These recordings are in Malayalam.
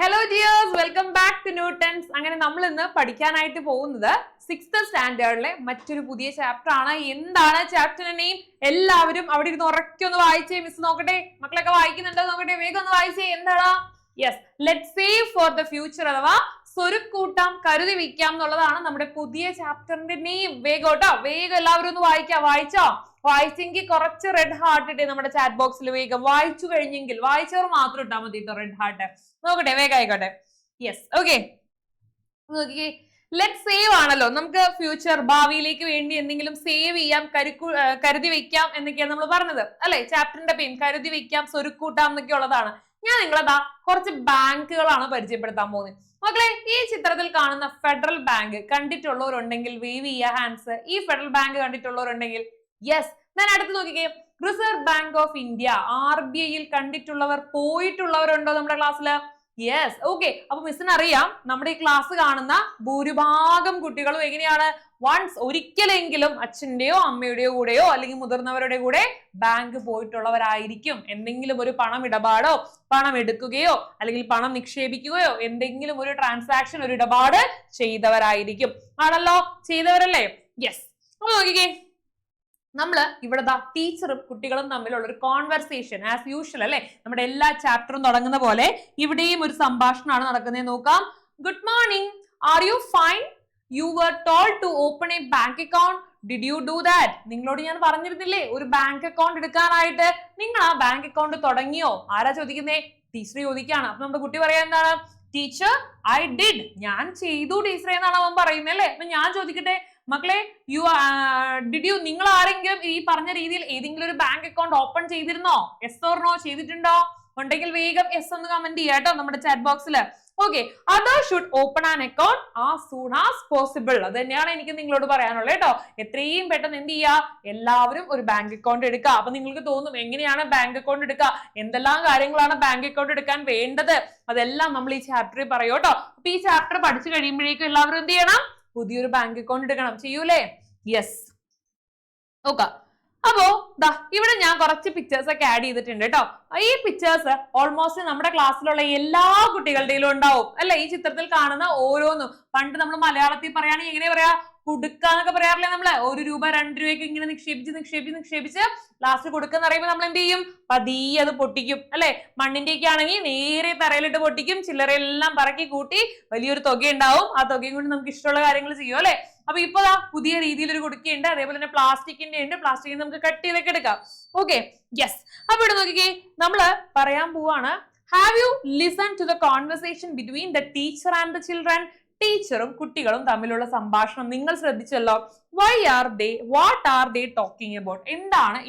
Hello dears, welcome back to Newtons. അങ്ങനെ നമ്മൾ ഇന്ന് പഠിക്കാനായിട്ട് പോകുന്നത് 6th സ്റ്റാൻഡേർഡിലെ മറ്റൊരു പുതിയ ചാപ്റ്റർ ആണ്. എന്താണ് ചാപ്റ്ററിന്റെ നെയിം? എല്ലാവരും അവിടെ ഇരുന്ന് ഉറക്കെ ഒന്ന് വായിച്ചേ. മിസ് നോക്കട്ടെ, മക്കളൊക്കെ വായിക്കുന്നുണ്ടോ നോക്കട്ടെ, വേഗം ഒന്ന് വായിച്ചേ. എന്താടാ? Yes, let save for the future അഥവാ സ്വരുക്കൂട്ടാം കരുതി വയ്ക്കാം എന്നുള്ളതാണ് നമ്മുടെ പുതിയ ചാപ്റ്ററിന്റെ നെയിം. വേഗം കേട്ടോ, വേഗം എല്ലാവരും ഒന്ന് വായിക്കാം. വായിച്ചോ? വായിച്ചെങ്കിൽ കുറച്ച് റെഡ് ഹാർട്ട് ഇട്ടേ നമ്മുടെ ചാറ്റ് ബോക്സിൽ. വേഗം വായിച്ചു കഴിഞ്ഞെങ്കിൽ വായിച്ചവർ മാത്രം ഇട്ടാൽ മതി കേട്ടോ റെഡ് ഹാർട്ട്. നോക്കട്ടെ, വേഗം ആയിക്കോട്ടെ. Yes, okay. നോക്കിക്കേ, ലെറ്റ് സേവ് ആണല്ലോ, നമുക്ക് ഫ്യൂച്ചർ ഭാവിയിലേക്ക് വേണ്ടി എന്തെങ്കിലും സേവ് ചെയ്യാം, കരുതി വെക്കാം എന്നൊക്കെയാണ് നമ്മൾ പറഞ്ഞത് അല്ലെ. ചാപ്റ്ററിന്റെ പേര് കരുതി വെക്കാം, സ്വരുക്കൂട്ടാം എന്നൊക്കെ ഉള്ളതാണ്. ഞാൻ നിങ്ങളെന്താ കുറച്ച് ബാങ്കുകളാണ് പരിചയപ്പെടുത്താൻ പോകുന്നത്. മക്കളെ, ഈ ചിത്രത്തിൽ കാണുന്ന ഫെഡറൽ ബാങ്ക് കണ്ടിട്ടുള്ളവരുണ്ടെങ്കിൽ വേവ് ചെയ്യുക ഹാൻഡ്സ്. ഈ ഫെഡറൽ ബാങ്ക് കണ്ടിട്ടുള്ളവരുണ്ടെങ്കിൽ യെസ്. ഞാൻ അടുത്ത് നോക്കിക്കേ, റിസർവ് ബാങ്ക് ഓഫ് ഇന്ത്യ RBIയിൽ കണ്ടിട്ടുള്ളവർ, പോയിട്ടുള്ളവരുണ്ടോ നമ്മുടെ ക്ലാസ്സിൽ? Yes, okay. അപ്പൊ മിസ്സിന് അറിയാം നമ്മുടെ ഈ ക്ലാസ് കാണുന്ന ഭൂരിഭാഗം കുട്ടികളും എങ്ങനെയാണ്, വൺസ് ഒരിക്കലെങ്കിലും അച്ഛന്റെയോ അമ്മയുടെയോ കൂടെയോ അല്ലെങ്കിൽ മുതിർന്നവരുടെ കൂടെ ബാങ്ക് പോയിട്ടുള്ളവരായിരിക്കും. എന്തെങ്കിലും ഒരു പണം ഇടപാടോ, പണം എടുക്കുകയോ അല്ലെങ്കിൽ പണം നിക്ഷേപിക്കുകയോ എന്തെങ്കിലും ഒരു ട്രാൻസാക്ഷൻ, ഒരു ഇടപാട് ചെയ്തവരായിരിക്കും. ആണല്ലോ, ചെയ്തവരല്ലേ? യെസ്. അപ്പൊ നോക്കിക്കേ, നമ്മള് ഇവിടെ ടീച്ചറും കുട്ടികളും തമ്മിലുള്ള ഒരു കോൺവെർസേഷൻ ആസ് യൂഷ്വൽ അല്ലെ. നമ്മുടെ എല്ലാ ചാപ്റ്ററും തുടങ്ങുന്ന പോലെ ഇവിടെയും ഒരു സംഭാഷണമാണ് നടക്കുന്നത്. നോക്കാം. Good morning, are you fine? You were told to open a bank account, did you do that? നിങ്ങളോട് ഞാൻ പറഞ്ഞിരുന്നില്ലേ ഒരു ബാങ്ക് അക്കൗണ്ട് എടുക്കാനായിട്ട്? നിങ്ങൾ ആ ബാങ്ക് അക്കൗണ്ട് തുടങ്ങിയോ? ആരാ ചോദിക്കുന്നേ? ടീച്ചർ ചോദിക്കാണ്. അപ്പൊ നമ്മുടെ കുട്ടി പറയാ എന്താണ്? Teacher, I did. ഞാൻ ചെയ്തു ടീച്ചറെ എന്നാണ് അവൻ പറയുന്നത് അല്ലെ. അപ്പൊ ഞാൻ ചോദിക്കട്ടെ മക്കളെ, നിങ്ങൾ ആരെങ്കിലും ഈ പറഞ്ഞ രീതിയിൽ ഏതെങ്കിലും ഒരു ബാങ്ക് അക്കൗണ്ട് ഓപ്പൺ ചെയ്തിരുന്നോ? യെസ് ഓർ നോ ചെയ്തിട്ടുണ്ടോ? ഉണ്ടെങ്കിൽ വേഗം യെസ് ഒന്ന് കമന്റ് ചെയ്യാം കേട്ടോ നമ്മുടെ ചാറ്റ് ബോക്സിൽ. Okay, other should open an account as soon as possible. അത് തന്നെയാണ് എനിക്ക് നിങ്ങളോട് പറയാനുള്ളത് കേട്ടോ. എത്രയും പെട്ടെന്ന് എന്ത് ചെയ്യുക, എല്ലാവരും ഒരു ബാങ്ക് അക്കൗണ്ട് എടുക്കുക. അപ്പൊ നിങ്ങൾക്ക് തോന്നും എങ്ങനെയാണ് ബാങ്ക് അക്കൗണ്ട് എടുക്കുക, എന്തെല്ലാം കാര്യങ്ങളാണ് ബാങ്ക് അക്കൗണ്ട് എടുക്കാൻ വേണ്ടത്, അതെല്ലാം നമ്മൾ ഈ ചാപ്റ്ററിൽ പറയൂ കേട്ടോ. അപ്പൊ ഈ ചാപ്റ്റർ പഠിച്ചു കഴിയുമ്പോഴേക്കും എല്ലാവരും എന്ത് ചെയ്യണം? പുതിയൊരു ബാങ്ക് അക്കൗണ്ട് എടുക്കണം. ചെയ്യൂലേ? യെസ്. ഓക്കെ. അപ്പോ ഇവിടെ ഞാൻ കുറച്ച് പിക്ചേഴ്സ് ഒക്കെ ആഡ് ചെയ്തിട്ടുണ്ട് കേട്ടോ. ഈ പിക്ചേഴ്സ് ഓൾമോസ്റ്റ് നമ്മുടെ ക്ലാസ്സിലുള്ള എല്ലാ കുട്ടികളുടെയിലും ഉണ്ടാവും അല്ലെ. ഈ ചിത്രത്തിൽ കാണുന്ന ഓരോന്നും പണ്ട് നമ്മൾ മലയാളത്തിൽ പറയുകയാണെങ്കിൽ എങ്ങനെ പറയാ, കൊടുക്കാന്നൊക്കെ പറയാറില്ലേ നമ്മള്? 1 രൂപ 2 രൂപയൊക്കെ ഇങ്ങനെ നിക്ഷേപിച്ച് ലാസ്റ്റ് കൊടുക്കുന്ന പറയുമ്പോൾ നമ്മൾ എന്ത് ചെയ്യും? പതിയെ അത് പൊട്ടിക്കും അല്ലെ. മണ്ണിന്റെ ഒക്കെ ആണെങ്കിൽ നേരെ തറയിലിട്ട് പൊട്ടിക്കും. ചില്ലറയെല്ലാം പറക്കി കൂട്ടി വലിയൊരു തുക ഉണ്ടാവും. ആ തുകയും കൊണ്ട് നമുക്ക് ഇഷ്ടമുള്ള കാര്യങ്ങൾ ചെയ്യും അല്ലെ. അപ്പൊ ഇപ്പൊ പുതിയ രീതിയിൽ ഒരു കൊടുക്കയുണ്ട്. അതേപോലെ തന്നെ പ്ലാസ്റ്റിക്കിന്റെ ഉണ്ട്. പ്ലാസ്റ്റിക്കിന് നമുക്ക് കട്ട് ചെയ്തൊക്കെ എടുക്കാം. Okay, yes. അപ്പൊ ഇവിടെ നോക്കിക്കേ, നമ്മള് പറയാൻ പോവാണ്, have you listen to the conversation between the teacher and the children? ടീച്ചറും കുട്ടികളും തമ്മിലുള്ള സംഭാഷണം നിങ്ങൾ ശ്രദ്ധിച്ചല്ലോ. What are they talking about?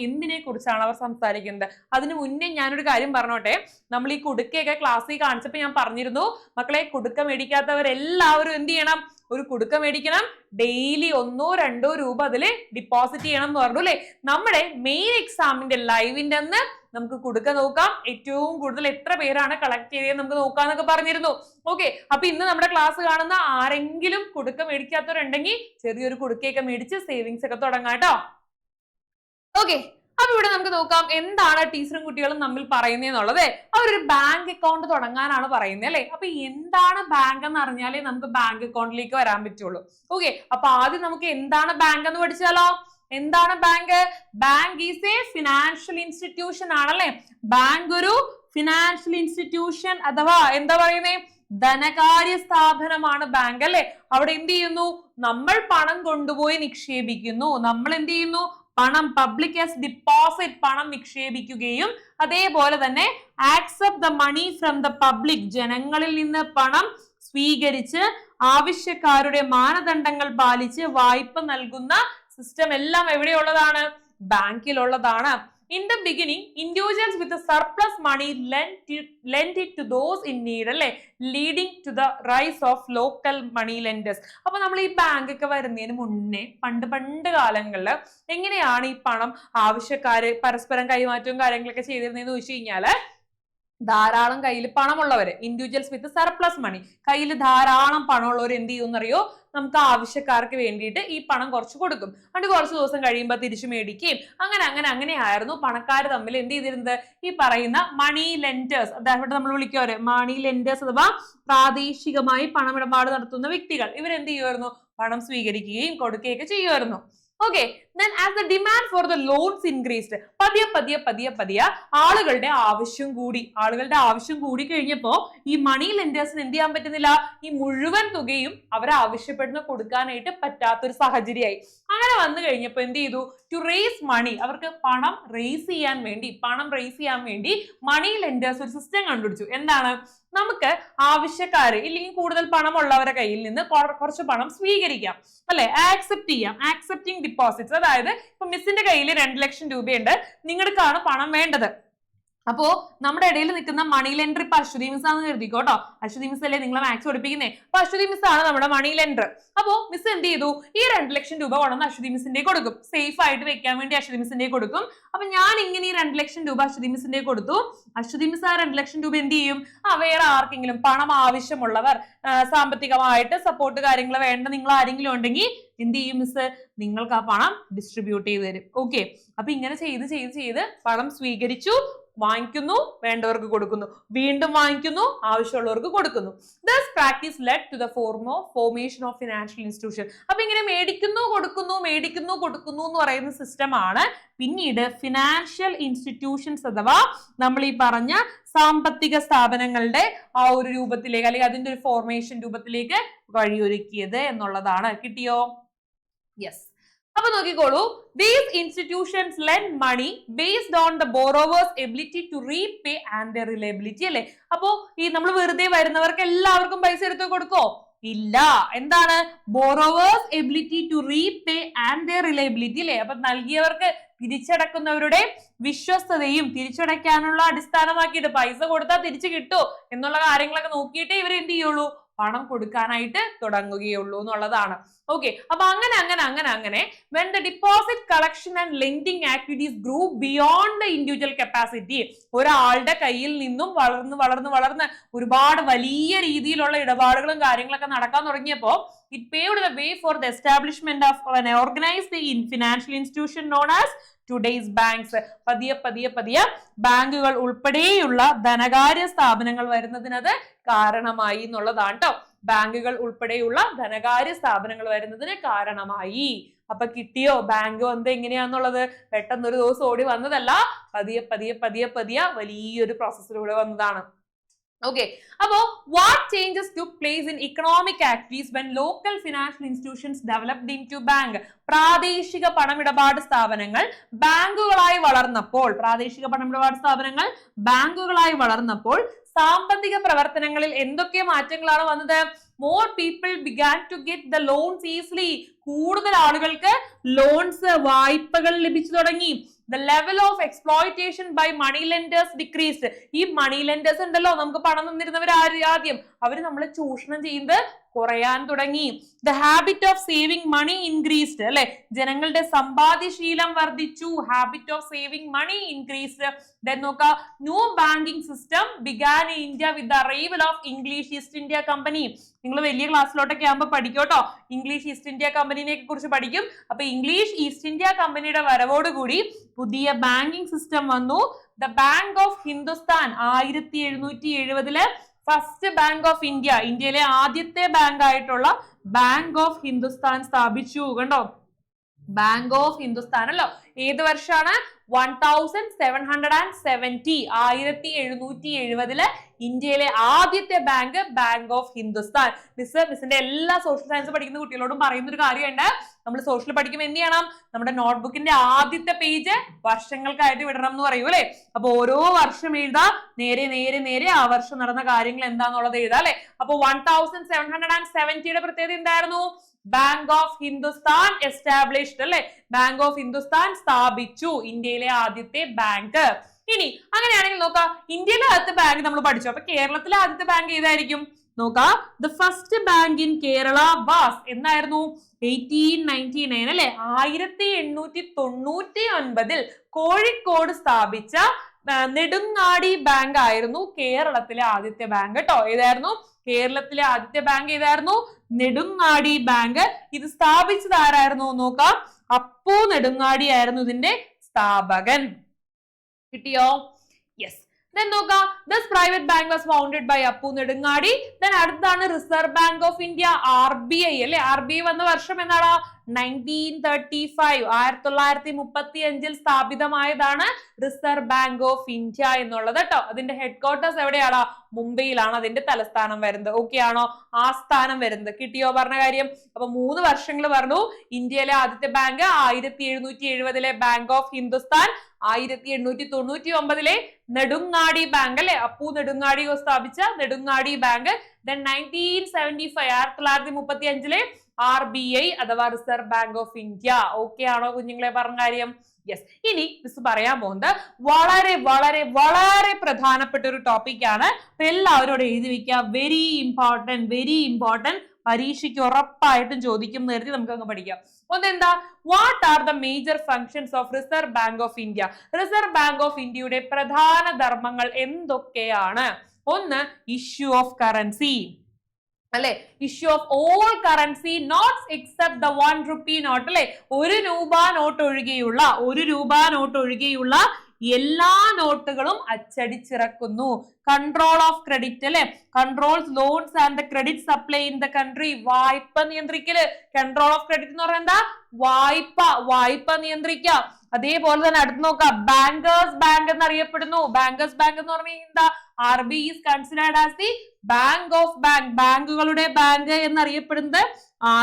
എന്തിനെ കുറിച്ചാണ് അവർ സംസാരിക്കുന്നത്? അതിനു മുന്നേ ഞാനൊരു കാര്യം പറഞ്ഞോട്ടെ. നമ്മൾ ഈ കുടുക്കയൊക്കെ ക്ലാസ്സിൽ കാണിച്ചപ്പോൾ ഞാൻ പറഞ്ഞിരുന്നു, മക്കളെ കുടുക്ക മേടിക്കാത്തവരെല്ലാവരും എന്ത് ചെയ്യണം? ഒരു കുടുക്ക മേടിക്കണം. ഡെയിലി 1-2 രൂപ അതിൽ ഡിപ്പോസിറ്റ് ചെയ്യണം എന്ന് പറഞ്ഞു അല്ലെ. നമ്മുടെ മെയിൻ എക്സാമിന്റെ ലൈവിന്റെ അന്ന് നമുക്ക് കുടുക്ക നോക്കാം. ഏറ്റവും കൂടുതൽ എത്ര പേരാണ് കളക്ട് ചെയ്തത് നമുക്ക് നോക്കാന്നൊക്കെ പറഞ്ഞിരുന്നു. ഓക്കെ, അപ്പൊ ഇന്ന് നമ്മുടെ ക്ലാസ് കാണുന്ന ആരെങ്കിലും കുടുക്ക മേടിക്കാത്തവരുണ്ടെങ്കിൽ ചെറിയൊരു കുടുക്കയൊക്കെ മേടിച്ച് സേവിങ്സ് ഒക്കെ തുടങ്ങാം കേട്ടോ. ഓക്കെ, അപ്പൊ ഇവിടെ നമുക്ക് നോക്കാം എന്താണ് ടീച്ചറും കുട്ടികളും തമ്മിൽ പറയുന്നതെന്നുള്ളത്. അവരൊരു ബാങ്ക് അക്കൗണ്ട് തുടങ്ങാനാണ് പറയുന്നത് അല്ലെ. അപ്പൊ എന്താണ് ബാങ്ക് എന്ന് അറിഞ്ഞാലേ നമുക്ക് ബാങ്ക് അക്കൗണ്ടിലേക്ക് വരാൻ പറ്റുള്ളൂ. ഓക്കെ, അപ്പൊ ആദ്യം നമുക്ക് എന്താണ് ബാങ്ക് എന്ന് പഠിച്ചാലോ. എന്താണ് bank? Bank is A financial institution ആണല്ലേ. ബാങ്ക് ഒരു ഫിനാൻഷ്യൽ ഇൻസ്റ്റിറ്റ്യൂഷൻ അഥവാ എന്താ പറയുന്നേ, ധനകാര്യ സ്ഥാപനമാണ് ബാങ്ക് അല്ലെ. അവിടെ എന്ത് ചെയ്യുന്നു? നമ്മൾ പണം കൊണ്ടുപോയി നിക്ഷേപിക്കുന്നു. നമ്മൾ എന്ത് ചെയ്യുന്നു? പണം, പബ്ലിക് ആസ് ഡിപ്പോസിറ്റ്, പണം നിക്ഷേപിക്കുകയും അതേപോലെ തന്നെ accept the money from the public, ജനങ്ങളിൽ നിന്ന് പണം സ്വീകരിച്ച് ആവശ്യക്കാരുടെ മാനദണ്ഡങ്ങൾ പാലിച്ച് വായ്പ നൽകുന്ന സിസ്റ്റം എല്ലാം എവിടെയുള്ളതാണ്? ബാങ്കിലുള്ളതാണ്. In the beginning, individuals with a surplus money lent it to those in need അല്ലെ, leading to the rise of local money lenders. അപ്പൊ നമ്മൾ ഈ ബാങ്ക് ഒക്കെ വരുന്നതിന് മുന്നേ പണ്ട് കാലങ്ങളിൽ എങ്ങനെയാണ് ഈ പണം ആവശ്യക്കാര് പരസ്പരം കൈമാറ്റവും കാര്യങ്ങളൊക്കെ ചെയ്തിരുന്നതെന്ന് ചോദിച്ചു കഴിഞ്ഞാല്, ധാരാളം കയ്യിൽ പണമുള്ളവര്, ഇൻഡിവിജ്വൽസ് വിത്ത് സർപ്ലസ് മണി, കയ്യിൽ ധാരാളം പണമുള്ളവർ എന്ത് ചെയ്യുമെന്നറിയോ, നമുക്ക് ആവശ്യക്കാർക്ക് വേണ്ടിയിട്ട് ഈ പണം കുറച്ച് കൊടുക്കും. അത് കുറച്ച് ദിവസം കഴിയുമ്പോൾ തിരിച്ചു മേടിക്കുകയും അങ്ങനെയായിരുന്നു പണക്കാർ തമ്മിൽ എന്ത് ചെയ്തിരുന്നത്, ഈ പറയുന്ന മണി ലെൻഡേഴ്സ്, അതായത് നമ്മൾ വിളിക്കുവരെ മണി ലെൻഡേഴ്സ് അഥവാ പ്രാദേശികമായി പണമിടപാട് നടത്തുന്ന വ്യക്തികൾ, ഇവരെന്ത് ചെയ്യുമായിരുന്നു, പണം സ്വീകരിക്കുകയും കൊടുക്കുകയൊക്കെ ചെയ്യുമായിരുന്നു. Okay, then as the demand for the loans increased, പതിയെ ആളുകളുടെ ആവശ്യം കൂടി കഴിഞ്ഞപ്പോ ഈ മണി ലെൻഡേഴ്സിന് എന്ത് ചെയ്യാൻ പറ്റുന്നില്ല, ഈ മുഴുവൻ തുകയും അവർ ആവശ്യപ്പെടുന്ന കൊടുക്കാനായിട്ട് പറ്റാത്തൊരു സാഹചര്യമായി. അങ്ങനെ വന്നു കഴിഞ്ഞപ്പോ എന്ത് ചെയ്തു, ടു റേസ് മണി, അവർക്ക് പണം റേസ് ചെയ്യാൻ വേണ്ടി മണി ലെൻഡേഴ്സ് ഒരു സിസ്റ്റം കണ്ടുപിടിച്ചു. എന്താണ്, നമുക്ക് ആവശ്യക്കാര് ഇല്ലെങ്കിൽ കൂടുതൽ പണമുള്ളവരുടെ കയ്യിൽ നിന്ന് കുറച്ച് പണം സ്വീകരിക്കാം, അല്ലെ, ആക്സെപ്റ്റ് ചെയ്യാം, ആക്സെപ്റ്റിംഗ് ഡിപ്പോസിറ്റ്സ്. അതായത് ഇപ്പൊ മിസ്സിന്റെ കയ്യിൽ 2 ലക്ഷം രൂപയുണ്ട്, നിങ്ങൾക്കാണ് പണം വേണ്ടത്. അപ്പോ നമ്മുടെ ഇടയിൽ നിൽക്കുന്ന മണി ലെൻഡർ ഇപ്പൊ അശ്വതി മിസ് ആണെന്ന് കരുതിക്കോട്ടോ, അശ്വതി മിസ് അല്ലേ നിങ്ങളെ മാത്സ് പഠിപ്പിക്കുന്നേ, അപ്പൊ അശ്വതി മിസ് ആണ് നമ്മുടെ മണി ലെൻഡർ. അപ്പോ മിസ് എന്ത് ചെയ്തു, ഈ 2 ലക്ഷം രൂപ കൊണ്ടുവന്ന് അശ്വതി മിസ്സിന്റെ കൊടുക്കും, സേഫ് ആയിട്ട് വെക്കാൻ വേണ്ടി അശ്വതി മിസ്സിന്റെ കൊടുക്കും. അപ്പൊ ഞാൻ ഇങ്ങനെ ഈ 2 ലക്ഷം രൂപ അശ്വതി മിസ്സിന്റെ കൊടുത്തു. അശ്വതി മിസ് ആ 2 ലക്ഷം രൂപ എന്ത് ചെയ്യും, വേറെ ആർക്കെങ്കിലും പണം ആവശ്യമുള്ളവർ, സാമ്പത്തികമായിട്ട് സപ്പോർട്ട് കാര്യങ്ങൾ വേണ്ട നിങ്ങൾ ആരെങ്കിലും ഉണ്ടെങ്കിൽ എന്ത് ചെയ്യും മിസ്, നിങ്ങൾക്ക് ആ പണം ഡിസ്ട്രിബ്യൂട്ട് ചെയ്ത് തരും. ഓക്കെ, അപ്പൊ ഇങ്ങനെ ചെയ്ത് പണം സ്വീകരിച്ചു, വാങ്ങിക്കുന്നു, വേണ്ടവർക്ക് കൊടുക്കുന്നു, വീണ്ടും വാങ്ങിക്കുന്നു, ആവശ്യമുള്ളവർക്ക് കൊടുക്കുന്നു. This practice led to the formation of financial institution. അപ്പൊ ഇങ്ങനെ മേടിക്കുന്നു കൊടുക്കുന്നു എന്ന് പറയുന്ന സിസ്റ്റം ആണ് പിന്നീട് ഫിനാൻഷ്യൽ ഇൻസ്റ്റിറ്റ്യൂഷൻസ് അഥവാ നമ്മൾ ഈ പറഞ്ഞ സാമ്പത്തിക സ്ഥാപനങ്ങളുടെ ആ ഒരു രൂപത്തിലേക്ക് അല്ലെങ്കിൽ അതിന്റെ ഒരു ഫോർമേഷൻ രൂപത്തിലേക്ക് വഴിയൊരുക്കിയത് എന്നുള്ളതാണ്. കിട്ടിയോ? യെസ്. അപ്പൊ നോക്കിക്കോളൂ, these institutions lend money based on the borrower's ability to repay and their reliability, അല്ലെ? അപ്പോ ഈ നമ്മൾ വെറുതെ വരുന്നവർക്ക് എല്ലാവർക്കും പൈസ എടുത്ത് കൊടുക്കോ? ഇല്ല. എന്താണ്? borrower's ability to repay and their reliability, അല്ലെ? അപ്പൊ നൽകിയവർക്ക് തിരിച്ചടക്കുന്നവരുടെ വിശ്വസ്തതയും തിരിച്ചടയ്ക്കാനുള്ള അടിസ്ഥാനമാക്കിയിട്ട് പൈസ കൊടുത്താൽ തിരിച്ചു കിട്ടുമോ എന്നുള്ള കാര്യങ്ങളൊക്കെ നോക്കിയിട്ടേ ഇവർ എന്ത് ചെയ്യുള്ളൂ, പണം കൊടുക്കാനായിട്ട് തുടങ്ങുകയുള്ളൂ എന്നുള്ളതാണ്. ഓക്കെ, അപ്പൊ അങ്ങനെ when the deposit collection and lending activities grew beyond the individual capacity, ഒരാളുടെ കയ്യിൽ നിന്നും വളർന്ന് ഒരുപാട് വലിയ രീതിയിലുള്ള ഇടപാടുകളും കാര്യങ്ങളൊക്കെ നടക്കാൻ തുടങ്ങിയപ്പോ it paved the way for the establishment of an organized financial institution known as today's banks. പതിയെ ബാങ്കുകൾ ഉൾപ്പെടെയുള്ള ധനകാര്യ സ്ഥാപനങ്ങൾ വരുന്നതിനത് കാരണമായി എന്നുള്ളതാണ് ട്ടോ. ബാങ്കുകൾ ഉൾപ്പെടെയുള്ള ധനകാര്യ സ്ഥാപനങ്ങൾ വരുന്നതിന് കാരണമായി. അപ്പൊ കിട്ടിയോ? ബാങ്ക് വന്നത് എങ്ങനെയാന്നുള്ളത് പെട്ടെന്ന് ഒരു ദിവസം ഓടി വന്നതല്ല, പതിയെ വലിയൊരു പ്രോസസ്സിലൂടെ വന്നതാണ്. Okay, അപ്പോ what changes took place in economic activities when local financial institutions developed into bank? പ്രാദേശിക പണമിടപാട് സ്ഥാപനങ്ങൾ ബാങ്കുകളായി വളർന്നപ്പോൾ സാമ്പത്തിക പ്രവർത്തനങ്ങളിൽ എന്തൊക്കെ മാറ്റങ്ങളാണ് വന്നത്? More people began to get the loans easily. കൂടുതൽ ആളുകൾക്ക് ലോൺസ്, വായ്പകൾ ലഭിച്ചു തുടങ്ങി. The level of exploitation by money lenders decreased. ഈ മണി ലെൻഡേഴ്സ് ഉണ്ടല്ലോ, നമുക്ക് പണം തന്നിരുന്നവർ ആദ്യം അവര് നമ്മളെ ചൂഷണം ചെയ്യുന്നത് കുറയാൻ തുടങ്ങി. The habit of saving money increased, അല്ലെ? ജനങ്ങളുടെ സമ്പാദ്യശീലം വർദ്ധിച്ചു. Habit of saving money increased. Then നോക്ക, new banking system began in India with the arrival of English East India Company. നിങ്ങൾ വലിയ ക്ലാസ്സിലോട്ടൊക്കെ ആകുമ്പോൾ പഠിക്കോട്ടോ, ഇംഗ്ലീഷ് ഈസ്റ്റ് ഇന്ത്യ കമ്പനിനെ കുറിച്ച് പഠിക്കും. അപ്പൊ ഇംഗ്ലീഷ് ഈസ്റ്റ് ഇന്ത്യ കമ്പനിയുടെ വരവോടുകൂടി പുതിയ ബാങ്കിങ് സിസ്റ്റം വന്നു. The bank of Hindustan 1770 first bank of India, ഇന്ത്യയിലെ ആദ്യത്തെ ബാങ്ക് ആയിട്ടുള്ള ബാങ്ക് ഓഫ് ഹിന്ദുസ്ഥാൻ സ്ഥാപിച്ചു. കണ്ടോ, ബാങ്ക് ഓഫ് ഹിന്ദുസ്ഥാൻ അല്ലോ. ഏത് വർഷമാണ്? 1770 ഇന്ത്യയിലെ ആദ്യത്തെ ബാങ്ക് ഓഫ് ഹിന്ദുസ്ഥാൻ. മിസ്സിന്റെ എല്ലാ സോഷ്യൽ സയൻസ് പഠിക്കുന്ന കുട്ടികളോടും പറയുന്ന ഒരു കാര്യമുണ്ട്, നമ്മൾ സോഷ്യൽ പഠിക്കുമ്പോൾ എന്ത് ചെയ്യണം, നമ്മുടെ നോട്ട്ബുക്കിന്റെ ആദ്യത്തെ പേജ് വർഷങ്ങൾക്കായിട്ട് വിടണം എന്ന് പറയൂ അല്ലെ? അപ്പൊ ഓരോ വർഷം എഴുതാ, നേരെ ആ വർഷം നടന്ന കാര്യങ്ങൾ എന്താന്നുള്ളത് എഴുതാ അല്ലെ? അപ്പൊ 1770 പ്രത്യേകത എന്തായിരുന്നു? ബാങ്ക് ഓഫ് ഹിന്ദുസ്ഥാൻ എസ്റ്റാബ്ലിഷ്ഡ്, അല്ലെ? ബാങ്ക് ഓഫ് ഹിന്ദുസ്ഥാൻ സ്ഥാപിച്ചു, ഇന്ത്യയിലെ ആദ്യത്തെ ബാങ്ക്. ഇനി അങ്ങനെയാണെങ്കിൽ നോക്കാം, ഇന്ത്യയിലെ ആദ്യത്തെ ബാങ്ക് നമ്മൾ പഠിച്ചു. അപ്പൊ കേരളത്തിലെ ആദ്യത്തെ ബാങ്ക് ഏതായിരിക്കും? നോക്കാം, the first bank in Kerala was എന്നായിരുന്നു? 1899, അല്ലെ? 1899 കോഴിക്കോട് സ്ഥാപിച്ച നെടുങ്ങാടി ബാങ്ക് ആയിരുന്നു കേരളത്തിലെ ആദ്യത്തെ ബാങ്ക് കേട്ടോ. ഏതായിരുന്നു കേരളത്തിലെ ആദ്യത്തെ ബാങ്ക്? ഏതായിരുന്നു? നെടുങ്ങാടി ബാങ്ക്. ഇത് സ്ഥാപിച്ചത് ആരായിരുന്നു നോക്കാം. അപ്പു നെടുങ്ങാടി ആയിരുന്നു ഇതിന്റെ സ്ഥാപകൻ. കിട്ടിയോ? യെസ്. Then നോക്കാം, this private bank was founded by Appu Nedungadi. Then അടുത്താണ് reserve bank of India, RBI അല്ലെ. RBI വന്ന വർഷം എന്നാണ്? 1935. 1935 സ്ഥാപിതമായതാണ് റിസർവ് ബാങ്ക് ഓഫ് ഇന്ത്യ എന്നുള്ളത് കേട്ടോ. അതിന്റെ ഹെഡ് ക്വാർട്ടേഴ്സ് എവിടെയാണ്? മുംബൈയിലാണ് അതിന്റെ തലസ്ഥാനം വരുന്നത്. ഓക്കെ ആണോ? ആസ്ഥാനം വരുന്നത്. കിട്ടിയോ പറഞ്ഞ കാര്യം? അപ്പൊ 3 വർഷങ്ങൾ പറഞ്ഞു. ഇന്ത്യയിലെ ആദ്യത്തെ bank 1770 bank of Hindustan, 1899 Nedungadi bank അല്ലെ, അപ്പു നെടുങ്ങാടി സ്ഥാപിച്ച നെടുങ്ങാടി ബാങ്ക്. Then 1975 1935 RBI അഥവാ reserve bank of India. Okay ആണോ കുഞ്ഞുങ്ങളെ പറഞ്ഞ കാര്യം? യെസ്. ഇനി മിസ് പറയാൻ പോകുന്നത് വളരെ വളരെ വളരെ പ്രധാനപ്പെട്ട ഒരു ടോപ്പിക് ആണ്. അപ്പൊ എല്ലാവരോടും എഴുതി വെക്കുക. Very important. പരീക്ഷയ്ക്ക് ഉറപ്പായിട്ടും ചോദിക്കും നേരത്തെ നമുക്ക് അങ്ങ് പഠിക്കാം. ഒന്നെന്താ? What are the major functions of reserve bank of India? Reserve bank of ഇന്ത്യയുടെ പ്രധാന ധർമ്മങ്ങൾ എന്തൊക്കെയാണ്? ഒന്ന്, ഇഷ്യൂ ഓഫ് കറൻസി അല്ലെ, issue of all currency notes except the 1 rupee note അല്ലെ. 1 രൂപ നോട്ട് ഒഴികെയുള്ള എല്ലാ നോട്ടുകളും അച്ചടിച്ചിറക്കുന്നു. കൺട്രോൾ ഓഫ് ക്രെഡിറ്റ് അല്ലെ, controls loans and the credit supply in the country. വായ്പ നിയന്ത്രിക്കല്. കൺട്രോൾ ഓഫ് ക്രെഡിറ്റ് എന്ന് പറഞ്ഞാൽ എന്താ? വായ്പ നിയന്ത്രിക്കുക. അതേപോലെ തന്നെ അടുത്ത് നോക്കാം, ബാങ്കേഴ്സ് ബാങ്ക് എന്നറിയപ്പെടുന്നു. ബാങ്കേഴ്സ് ബാങ്ക് എന്ന് പറഞ്ഞാൽ എന്താ? RBI is considered as the bank of bank. ബാങ്കുകളുടെ ബാങ്ക് എന്നറിയപ്പെടുന്നത്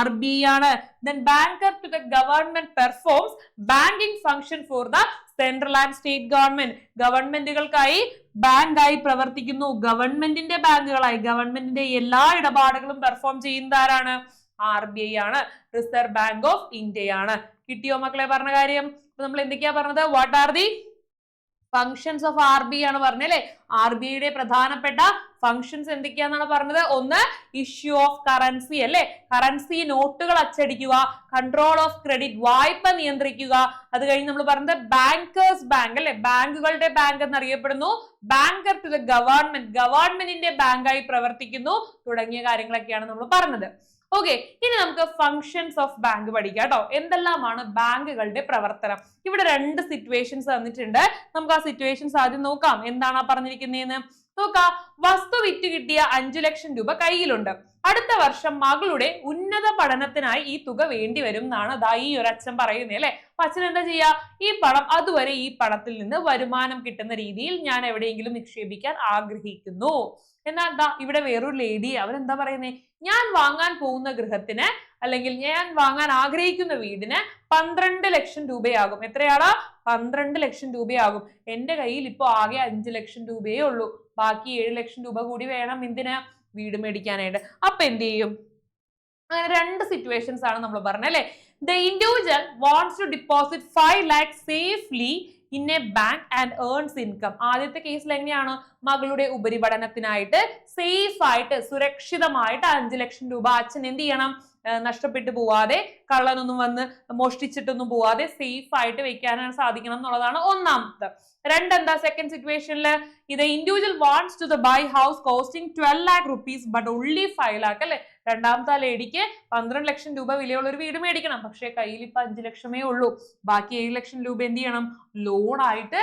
RBI ആണ്. Then banker to the government performs banking function for the central and state government. ഗവൺമെന്റുകൾക്കായി ബാങ്കായി പ്രവർത്തിക്കുന്നു. ഗവൺമെന്റിന്റെ ബാങ്കുകളായി ഗവൺമെന്റിന്റെ എല്ലാ ഇടപാടുകളും പെർഫോം ചെയ്യുന്നത് ആരാണ്? RBI ആണ്. റിസർവ് ബാങ്ക് ഓഫ് ഇന്ത്യ ആണ്. കിട്ടിയോ മക്കളെ പറഞ്ഞ കാര്യം? അപ്പൊ നമ്മൾ എന്തൊക്കെയാ പറഞ്ഞത്? What are the functions of RBI ആണ് പറഞ്ഞല്ലേ. RBIയുടെ പ്രധാനപ്പെട്ട ഫങ്ഷൻസ് എന്തൊക്കെയാണെന്നാണ് പറഞ്ഞത്? ഒന്ന്, ഇഷ്യൂ ഓഫ് കറൻസി അല്ലെ, കറൻസി നോട്ടുകൾ അച്ചടിക്കുക. കൺട്രോൾ ഓഫ് ക്രെഡിറ്റ്, വായ്പ നിയന്ത്രിക്കുക. അത് കഴിഞ്ഞ് നമ്മൾ പറഞ്ഞത് ബാങ്കേഴ്സ് ബാങ്ക് അല്ലെ, ബാങ്കുകളുടെ ബാങ്ക് എന്നറിയപ്പെടുന്നു. ബാങ്കർ ടു ദ ഗവൺമെന്റിന്റെ ബാങ്കായി പ്രവർത്തിക്കുന്നു. തുടങ്ങിയ കാര്യങ്ങളൊക്കെയാണ് നമ്മൾ പറഞ്ഞത്. ഓക്കെ, ഇനി നമുക്ക് ഫങ്ഷൻസ് ഓഫ് ബാങ്ക് പഠിക്കാം കേട്ടോ. എന്തെല്ലാമാണ് ബാങ്കുകളുടെ പ്രവർത്തനം? ഇവിടെ 2 സിറ്റുവേഷൻസ് തന്നിട്ടുണ്ട്. നമുക്ക് ആ സിറ്റുവേഷൻസ് ആദ്യം നോക്കാം. എന്താണ് പറഞ്ഞിരിക്കുന്നതെന്ന് നോക്കാം. വസ്തു വിറ്റ് കിട്ടിയ 5 ലക്ഷം രൂപ കയ്യിലുണ്ട്. അടുത്ത വർഷം മകളുടെ ഉന്നത പഠനത്തിനായി ഈ തുക വേണ്ടി വരും എന്നാണ് ദാ ഈ ഒരു അച്ഛൻ പറയുന്നത് അല്ലെ. അപ്പൊ അച്ഛൻ എന്താ ചെയ്യാ? ഈ പണം അതുവരെ ഈ പണത്തിൽ നിന്ന് വരുമാനം കിട്ടുന്ന രീതിയിൽ ഞാൻ എവിടെയെങ്കിലും നിക്ഷേപിക്കാൻ ആഗ്രഹിക്കുന്നു. എന്നാൽ ദാ ഇവിടെ വേറൊരു ലേഡി അവരെന്താ പറയുന്നേ? ഞാൻ വാങ്ങാൻ പോകുന്ന ഗൃഹത്തിന് അല്ലെങ്കിൽ ഞാൻ വാങ്ങാൻ ആഗ്രഹിക്കുന്ന വീടിന് 12 ലക്ഷം രൂപയാകും. എത്രയാടാ? 12 ലക്ഷം രൂപയാകും. എന്റെ കയ്യിൽ ഇപ്പൊ ആകെ 5 ലക്ഷം രൂപയേ ഉള്ളൂ. ബാക്കി 7 ലക്ഷം രൂപ കൂടി വേണം എന്തിനാ? വീട് മേടിക്കാനായിട്ട്. അപ്പൊ എന്ത് ചെയ്യും? അങ്ങനെ 2 സിറ്റുവേഷൻസ് ആണ് നമ്മൾ പറഞ്ഞത് അല്ലെ. The individual wants to deposit 5 lakhs safely in a bank and earns income. ആദ്യത്തെ കേസിൽ എങ്ങനെയാണ്? മകളുടെ ഉപരിപഠനത്തിനായിട്ട് സേഫ് ആയിട്ട് സുരക്ഷിതമായിട്ട് 5 ലക്ഷം രൂപ അച്ഛൻ എന്ത് ചെയ്യണം? നഷ്ടപ്പെട്ടു പോവാതെ, കള്ളനൊന്നും വന്ന് മോഷ്ടിച്ചിട്ടൊന്നും പോവാതെ സേഫ് ആയിട്ട് വെക്കാനാണ് സാധിക്കണം എന്നുള്ളതാണ് ഒന്നാമത്തെ. രണ്ടെന്താ? സെക്കൻഡ് സിറ്റുവേഷനിൽ ഇത് individual wants to the buy house costing 12 lakh rupees but only 5 lakh അല്ലെ. രണ്ടാമത്തെ ലേഡിക്ക് 12 ലക്ഷം രൂപ വിലയുള്ള ഒരു വീട് മേടിക്കണം. പക്ഷെ കയ്യിൽ ഇപ്പൊ 5 ലക്ഷമേ ഉള്ളൂ. ബാക്കി 7 ലക്ഷം രൂപ എന്ത് ചെയ്യണം? ലോണായിട്ട്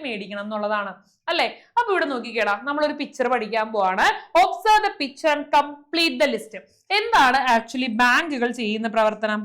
മേടിക്കണം എന്നുള്ളതാണ് അല്ലെ. അപ്പൊ ഇവിടെ നോക്കിക്കേടാ, നമ്മളൊരു പിക്ചർ പഠിക്കാൻ പോവാണ്. Observe the picture and complete the list. എന്താണ് ആക്ച്വലി ബാങ്കുകൾ ചെയ്യുന്ന പ്രവർത്തനം?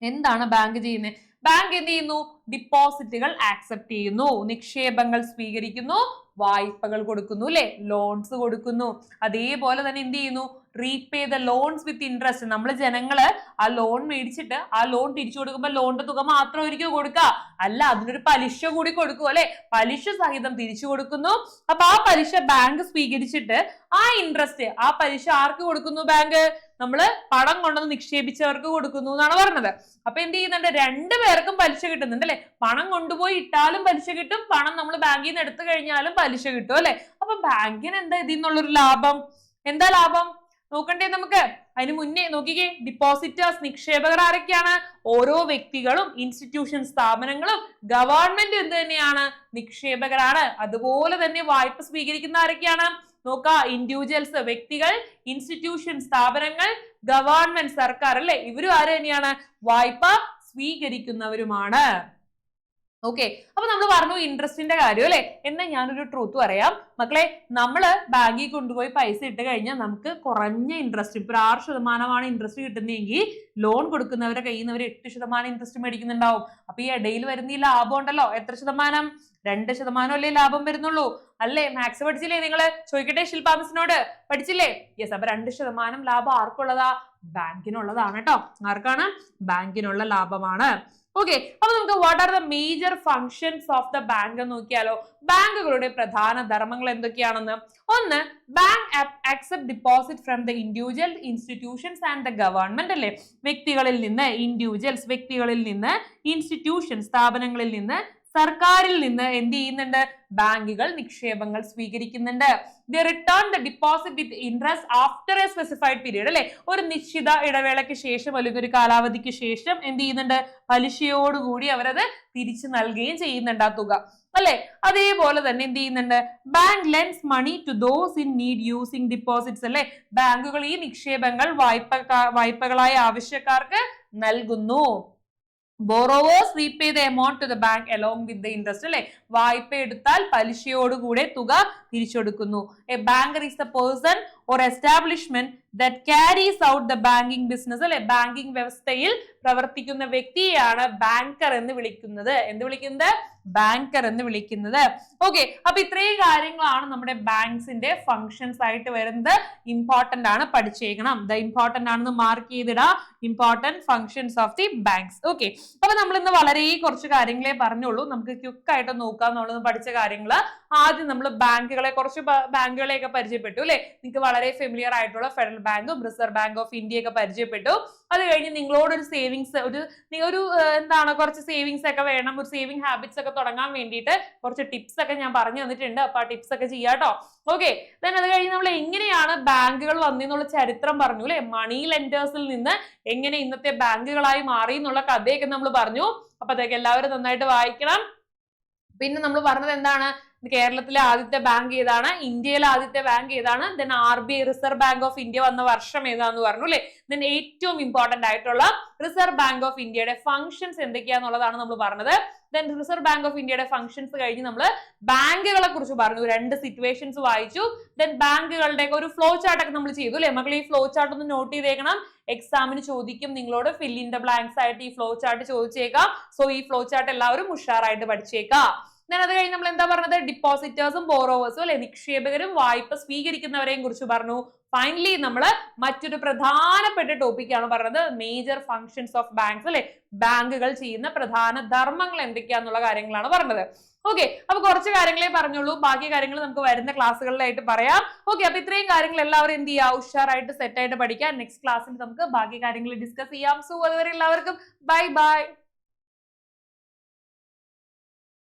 എന്താണ് ബാങ്ക് ചെയ്യുന്നത്? ബാങ്ക് എന്ത് ചെയ്യുന്നു? ഡിപ്പോസിറ്റുകൾ ആക്സെപ്റ്റ് ചെയ്യുന്നു, നിക്ഷേപങ്ങൾ സ്വീകരിക്കുന്നു, വായ്പകൾ കൊടുക്കുന്നു അല്ലെ, ലോൺസ് കൊടുക്കുന്നു. അതേപോലെ തന്നെ എന്ത് ചെയ്യുന്നു? Repay the loans with interest. നമ്മൾ ജനങ്ങള് ആ ലോൺ മേടിച്ചിട്ട് ആ ലോൺ തിരിച്ചു കൊടുക്കുമ്പോൾ ലോണിന്റെ തുക മാത്രമായിരിക്കും കൊടുക്കുക, അല്ല അതിനൊരു പലിശ കൂടി കൊടുക്കും അല്ലെ. പലിശ സഹിതം തിരിച്ചു കൊടുക്കുന്നു. അപ്പൊ ആ പലിശ ബാങ്ക് സ്വീകരിച്ചിട്ട് ആ ഇൻട്രസ്റ്റ്, ആ പലിശ ആർക്ക് കൊടുക്കുന്നു? ബാങ്ക് നമ്മള് പണം കൊണ്ടുവന്ന് നിക്ഷേപിച്ചവർക്ക് കൊടുക്കുന്നു എന്നാണ് പറഞ്ഞത്. അപ്പൊ എന്ത് ചെയ്യുന്നുണ്ട്? 2 പേർക്കും പലിശ കിട്ടുന്നുണ്ട് അല്ലെ. പണം കൊണ്ടുപോയി ഇട്ടാലും പലിശ കിട്ടും, പണം നമ്മൾ ബാങ്കിൽ നിന്ന് എടുത്തു കഴിഞ്ഞാലും പലിശ കിട്ടും അല്ലെ. അപ്പൊ ബാങ്കിന് എന്താ ഇതിൽ നിന്നുള്ളൊരു ലാഭം? എന്താ ലാഭം നോക്കണ്ടേ നമുക്ക്? അതിന് മുന്നേ നോക്കിക്കേ, ഡിപ്പോസിറ്റേഴ്സ് നിക്ഷേപകർ ആരൊക്കെയാണ്? ഓരോ വ്യക്തികളും ഇൻസ്റ്റിറ്റ്യൂഷൻ സ്ഥാപനങ്ങളും ഗവൺമെന്റ് എന്ത് തന്നെയാണ്? നിക്ഷേപകരാണ്. അതുപോലെ തന്നെ വായ്പ സ്വീകരിക്കുന്ന ആരൊക്കെയാണ്? നോക്ക, ഇൻഡിവിജ്വൽസ് വ്യക്തികൾ, ഇൻസ്റ്റിറ്റ്യൂഷൻ സ്ഥാപനങ്ങൾ, ഗവൺമെന്റ് സർക്കാർ അല്ലെ, ഇവരും ആര് തന്നെയാണ്? വായ്പ സ്വീകരിക്കുന്നവരുമാണ്. ഓക്കെ, അപ്പൊ നമ്മൾ പറഞ്ഞു ഇൻട്രസ്റ്റിന്റെ കാര്യം അല്ലെ. എന്നാൽ ഞാനൊരു ട്രൂത്ത് പറയാം മക്കളെ, നമ്മള് ബാങ്കിൽ കൊണ്ടുപോയി പൈസ ഇട്ട് കഴിഞ്ഞാൽ നമുക്ക് കുറഞ്ഞ ഇൻട്രസ്റ്റ്, ഇപ്പൊ 6% ഇൻട്രസ്റ്റ് കിട്ടുന്നതെങ്കിൽ ലോൺ കൊടുക്കുന്നവരുടെ കയ്യിൽ നിന്ന് അവർ 8% ഇൻട്രസ്റ്റ് മേടിക്കുന്നുണ്ടാവും. അപ്പൊ ഈ ഇടയിൽ വരുന്ന ഈ ലാഭം ഉണ്ടല്ലോ, എത്ര ശതമാനം? 2% അല്ലേ ലാഭം വരുന്നുള്ളൂ അല്ലേ? മാത്സ് പഠിച്ചില്ലേ നിങ്ങള്? ചോദിക്കട്ടെ ശില്പ മിസ്സിനോട്, പഠിച്ചില്ലേ? യെസ്. അപ്പൊ 2% ലാഭം ആർക്കുള്ളതാ? ബാങ്കിനുള്ളതാണ് കേട്ടോ. ആർക്കാണ്? ബാങ്കിനുള്ള ലാഭമാണ്. ഓക്കെ, അപ്പൊ നമുക്ക് what are the major functions of the bank എന്ന് നോക്കിയാലോ. ബാങ്കുകളുടെ പ്രധാന ധർമ്മങ്ങൾ എന്തൊക്കെയാണെന്ന്. ഒന്ന്, bank accept deposit from the individual institutions and the government അല്ലേ. വ്യക്തികളിൽ നിന്ന്, ഇൻഡിവിജ്വൽസ് വ്യക്തികളിൽ നിന്ന്, ഇൻസ്റ്റിറ്റ്യൂഷൻ സ്ഥാപനങ്ങളിൽ നിന്ന്, സർക്കാരിൽ നിന്ന് എന്ത് ചെയ്യുന്നുണ്ട്? ബാങ്കുകൾ നിക്ഷേപങ്ങൾ സ്വീകരിക്കുന്നുണ്ട്. They return the deposit with interest after a specified period അല്ലെ. ഒരു നിശ്ചിത ഇടവേളയ്ക്ക് ശേഷം അല്ലെങ്കിൽ ഒരു കാലാവധിക്ക് ശേഷം എന്ത് ചെയ്യുന്നുണ്ട്? പലിശയോടുകൂടി അവരത് തിരിച്ചു നൽകുകയും ചെയ്യുന്നുണ്ട് ആ തുക അല്ലെ. അതേപോലെ തന്നെ എന്ത് ചെയ്യുന്നുണ്ട്? Bank lends money to those in need using deposits അല്ലെ. ബാങ്കുകൾ ഈ നിക്ഷേപങ്ങൾ വായ്പകളായ ആവശ്യക്കാർക്ക് നൽകുന്നു. Borrowers repay the amount to the bank along with the interest അല്ലെ. വായ്പ എടുത്താൽ പലിശയോടുകൂടെ തുക തിരിച്ചെടുക്കുന്നു. A banker is the person or establishment that carries out the banking business അല്ലെ. ബാങ്കിങ് വ്യവസ്ഥയിൽ പ്രവർത്തിക്കുന്ന വ്യക്തിയെയാണ് ബാങ്കർ എന്ന് വിളിക്കുന്നത്. എന്ത് വിളിക്കുന്നത്? ബാങ്കർ എന്ന് വിളിക്കുന്നത്. ഓക്കെ, അപ്പൊ ഇത്രയും കാര്യങ്ങളാണ് നമ്മുടെ ബാങ്ക്സിന്റെ ഫങ്ഷൻസ് ആയിട്ട് വരുന്നത്. ഇമ്പോർട്ടന്റ് ആണ്, പഠിച്ചേക്കണം. ഇമ്പോർട്ടന്റ് ആണെന്ന് മാർക്ക് ചെയ്തിടാം. Important functions of the banks. Okay, അപ്പൊ നമ്മൾ ഇന്ന് വളരെ കുറച്ച് കാര്യങ്ങളെ പറഞ്ഞുള്ളൂ. നമുക്ക് ക്വിക്ക് ആയിട്ട് നോക്കാന്നുള്ളത് പഠിച്ച കാര്യങ്ങള്. ആദ്യം നമ്മൾ കുറച്ച് ബാങ്കുകളെയൊക്കെ പരിചയപ്പെട്ടു അല്ലെ. നിങ്ങൾക്ക് വളരെ ഫെമിലിയർ ആയിട്ടുള്ള ഫെഡറൽ ബാങ്കും റിസർവ് ബാങ്ക് ഓഫ് ഇന്ത്യ ഒക്കെ പരിചയപ്പെട്ടു. അത് കഴിഞ്ഞ് നിങ്ങളോട് ഒരു സേവിങ്സ് കുറച്ച് സേവിങ്സ് ഒക്കെ വേണം, ഒരു സേവിങ് ഹാബിറ്റ്സ് ഒക്കെ തുടങ്ങാൻ വേണ്ടിയിട്ട് കുറച്ച് ടിപ്സ് ഒക്കെ ഞാൻ പറഞ്ഞു തന്നിട്ടുണ്ട്. അപ്പൊ ആ ടിപ്സ് ഒക്കെ ചെയ്യാട്ടോ. ഓക്കെ, ദെൻ അത് കഴിഞ്ഞ് നമ്മൾ എങ്ങനെയാണ് ബാങ്കുകൾ വന്നെന്നുള്ള ചരിത്രം പറഞ്ഞു അല്ലെ. മണി ലെൻഡേഴ്സിൽ നിന്ന് എങ്ങനെ ഇന്നത്തെ ബാങ്കുകളായി മാറി എന്നുള്ള കഥയൊക്കെ നമ്മൾ പറഞ്ഞു. അപ്പൊ അതൊക്കെ എല്ലാവരും നന്നായിട്ട് വായിക്കണം. പിന്നെ നമ്മൾ പറഞ്ഞത് എന്താണ്? കേരളത്തിലെ ആദ്യത്തെ ബാങ്ക് ഏതാണ്? ഇന്ത്യയിലെ ആദ്യത്തെ ബാങ്ക് ഏതാണ്? Then RBI reserve bank of India വന്ന വർഷം ഏതാന്ന് പറഞ്ഞു അല്ലെ. ദെൻ ഏറ്റവും ഇമ്പോർട്ടന്റ് ആയിട്ടുള്ള റിസർവ് ബാങ്ക് ഓഫ് ഇന്ത്യയുടെ ഫങ്ഷൻസ് എന്തൊക്കെയാന്നുള്ളതാണ് നമ്മൾ പറഞ്ഞത്. ദെൻ റിസർവ് ബാങ്ക് ഓഫ് ഇന്ത്യയുടെ ഫങ്ഷൻസ് കഴിഞ്ഞ് നമ്മൾ ബാങ്കുകളെ കുറിച്ച് പറഞ്ഞു. 2 സിറ്റുവേഷൻസ് വായിച്ചു. ദെൻ ബാങ്കുകളുടെ ഒരു ഫ്ലോ ചാർട്ട് ഒക്കെ നമ്മൾ ചെയ്തു അല്ലെ. മക്കൾ ഈ ഫ്ലോ ചാർട്ട് ഒന്ന് നോട്ട് ചെയ്തേക്കണം. എക്സാമിന് ചോദിക്കും നിങ്ങളോട് ഫിൽ ഇൻ ദ ബ്ലാങ്ക്സ് ആയിട്ട് ഈ ഫ്ലോ ചാർട്ട് ചോദിച്ചേക്കാം. സോ ഈ ഫ്ലോ ചാർട്ട് എല്ലാവരും ഉഷാറായിട്ട് പഠിച്ചേക്കാം. അത് കഴിഞ്ഞ് നമ്മൾ എന്താ പറഞ്ഞത്? ഡിപ്പോസിറ്റേഴ്സും ബോറോവേഴ്സും അല്ലെ, നിക്ഷേപകരും വായ്പ സ്വീകരിക്കുന്നവരെയും കുറിച്ച് പറഞ്ഞു. ഫൈനലി നമ്മൾ മറ്റൊരു പ്രധാനപ്പെട്ട ടോപ്പിക്കാണ് പറഞ്ഞത്, മേജർ ഫങ്ഷൻസ് ഓഫ് ബാങ്ക്സ് അല്ലെ. ബാങ്കുകൾ ചെയ്യുന്ന പ്രധാന ധർമ്മങ്ങൾ എന്തൊക്കെയാന്നുള്ള കാര്യങ്ങളാണ് പറഞ്ഞത്. ഓക്കെ, അപ്പൊ കുറച്ച് കാര്യങ്ങളെ പറഞ്ഞുള്ളൂ. ബാക്കി കാര്യങ്ങൾ നമുക്ക് വരുന്ന ക്ലാസ്സുകളിലായിട്ട് പറയാം. ഓക്കെ, അപ്പൊ ഇത്രയും കാര്യങ്ങൾ എല്ലാവരും എന്ത് ചെയ്യുക? ഉഷാറായിട്ട് സെറ്റ് ആയിട്ട് പഠിക്കാം. നെക്സ്റ്റ് ക്ലാസ്സിൽ നമുക്ക് ബാക്കി കാര്യങ്ങൾ ഡിസ്കസ് ചെയ്യാം. സോ അതുവരെ എല്ലാവർക്കും ബൈ ബൈ.